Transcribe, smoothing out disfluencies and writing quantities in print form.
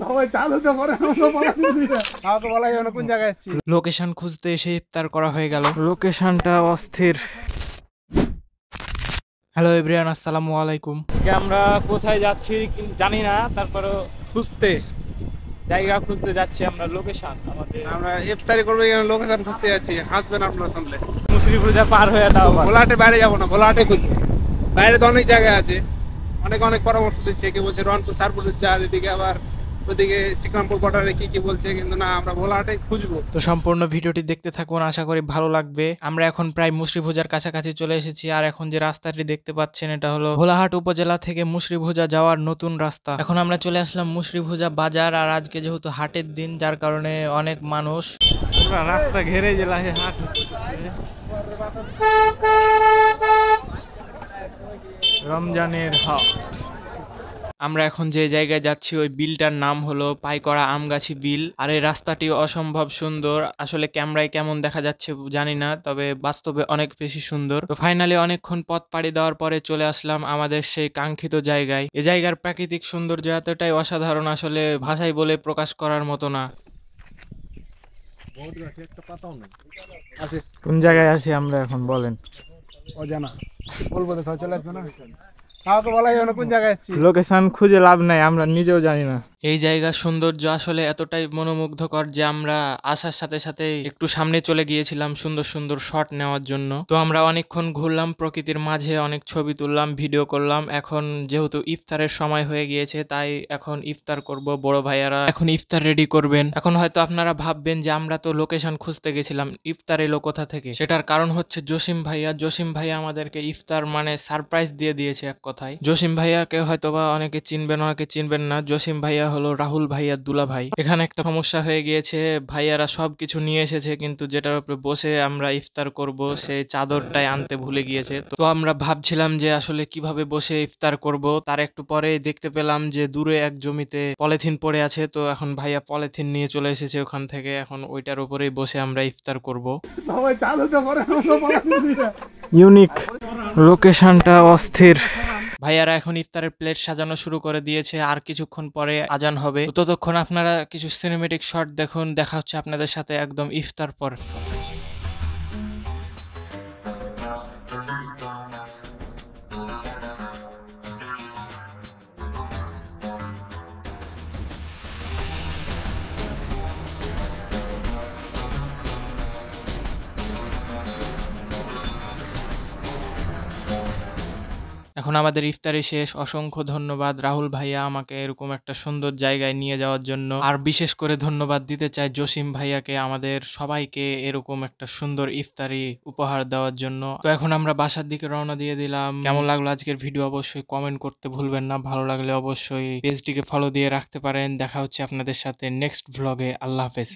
সবাই চালুতে করে আমাকে বলা যাবে না কোন জায়গায় এসেছি। লোকেশন খুঁজতে এসে ইফতার করা হয়ে গেল। লোকেশনটা অস্থির। হ্যালো এভরিওয়ান, আসসালামু আলাইকুম। আজকে আমরা কোথায় যাচ্ছি জানি না, তারপরে খুঁজতে জায়গা খুঁজতে যাচ্ছি আমরা। লোকেশন আমাদের আমরা ইফতারি করবো, এখানে লোকেশন খুঁজতে যাচ্ছি। হাসবেন আপনার সামনে মুসরিফুজা পার হয়ে দাও। ভোলাহাটে বাইরে যাবো না, ভোলাহাটে খুঁজবো। বাইরে তো অনেক জায়গা আছে, অনেক অনেক পরামর্শ দিচ্ছে। কেউ বলছে রনপুর সারপুর যার, এদিকে আবার ওদিকে শ্রীকান্তপুর বর্ডারে কি কি বলছে, কিন্তু না, আমরা ভোলাহাটে খুঁজবো। তো সম্পূর্ণ ভিডিওটি দেখতে থাকুন, আশা করি ভালো লাগবে। আমরা এখন প্রায় মুসরিভুজার কাছাকাছি চলে এসেছি। আর এখন যে রাস্তাটি দেখতে পাচ্ছেন, এটা হলো ভোলাহাট উপজেলা থেকে মুসরিভুজা যাওয়ার নতুন রাস্তা। এখন আমরা চলে আসলাম মুসরিভুজা বাজার। আর আজকে যেহেতু হাটের দিন, যার কারণে অনেক মানুষ রাস্তা ঘেরে জেলায় হাট রমজানের হাট। আমরা এখন যে জায়গায় যাচ্ছি ওই বিলটার নাম হলো পাইকড়া আমগাছি বিল। আর এই রাস্তাটি অসম্ভব সুন্দর। আসলে ক্যামেরায় কেমন দেখা যাচ্ছে জানি না, তবে বাস্তবে অনেক বেশি সুন্দর। তো ফাইনালি অনেকক্ষণ পথ পাড়ি দেওয়ার পরে চলে আসলাম আমাদের সেই কাঙ্ক্ষিত জায়গায়। এই জায়গার প্রাকৃতিক সৌন্দর্য এতটাই অসাধারণ, আসলে ভাষায় বলে প্রকাশ করার মতো না। কোন জায়গায় আছি আমরা এখন বলেন? অজানা বলবো তো, সব চলে আসবে না। আমাকে বলা যাবে না কোন জায়গায় এসেছি। লোকেশন খুঁজে লাভ নাই, আমরা নিজেও জানি না। এই জায়গার সৌন্দর্য আসলে এতটাই মনোমুগ্ধকর যে আমরা আসার সাথে সাথে একটু সামনে চলে গিয়েছিলাম সুন্দর সুন্দর শট নেওয়ার জন্য। তো আমরা অনেকক্ষণ ঘুরলাম প্রকৃতির মাঝে, অনেক ছবি তুললাম, ভিডিও করলাম। এখন যেহেতু ইফতারের সময় হয়ে গিয়েছে, তাই এখন ইফতার করব। বড় ভাইয়ারা এখন ইফতার রেডি করবেন। এখন হয়তো আপনারা ভাববেন যে আমরা তো লোকেশন খুঁজতে গেছিলাম, ইফতার এলো কোথা থেকে? সেটার কারণ হচ্ছে জসিম ভাইয়া। জসিম ভাইয়া আমাদেরকে ইফতার মানে সারপ্রাইজ দিয়ে দিয়েছে এক কথায়। জসিম ভাইয়াকে হয়তোবা অনেকে চিনবেন, অনেকে চিনবেন না। জসিম ভাইয়া হলো রাহুল ভাইয়ার দুলা ভাই। এখানে একটা সমস্যা হয়ে গিয়েছে, ভাইয়ারা সবকিছু নিয়ে এসেছে, কিন্তু যেটার উপরে বসে আমরা ইফতার করব সেই চাদরটাই আনতে ভুলে গিয়েছে। তো আমরা ভাবছিলাম যে আসলে কিভাবে বসে ইফতার করব। তার একটু পরে দেখতে পেলাম যে দূরে এক জমিতে পলিথিন পড়ে আছে। তো এখন ভাইয়া পলিথিন নিয়ে চলে এসেছে ওখান থেকে। এখন ওইটার উপরেই বসে আমরা ইফতার করব। সবাই চালুতে করে ইউনিক লোকেশনটা অস্থির। ভাইয়ারা এখন ইফতারের প্লেট সাজানো শুরু করে দিয়েছে। আর কিছুক্ষণ পরে আজান হবে। তো ততক্ষণ আপনারা কিছু সিনেমেটিক শট দেখুন। দেখা হচ্ছে আপনাদের সাথে একদম ইফতার পর। এখন আমাদের ইফতারি শেষ। অসংখ্য ধন্যবাদ রাহুল ভাইয়া আমাকে এরকম একটা সুন্দর জায়গায় নিয়ে যাওয়ার জন্য। আর বিশেষ করে ধন্যবাদ দিতে চাই জসিম ভাইয়াকে, আমাদের সবাইকে এরকম একটা সুন্দর ইফতারি উপহার দেওয়ার জন্য। তো এখন আমরা বাসার দিকে রওনা দিয়ে দিলাম। কেমন লাগলো আজকের ভিডিও অবশ্যই কমেন্ট করতে ভুলবেন না। ভালো লাগলে অবশ্যই পেজটিকে ফলো দিয়ে রাখতে পারেন। দেখা হচ্ছে আপনাদের সাথে নেক্সট ভ্লগে। আল্লাহ হাফেজ।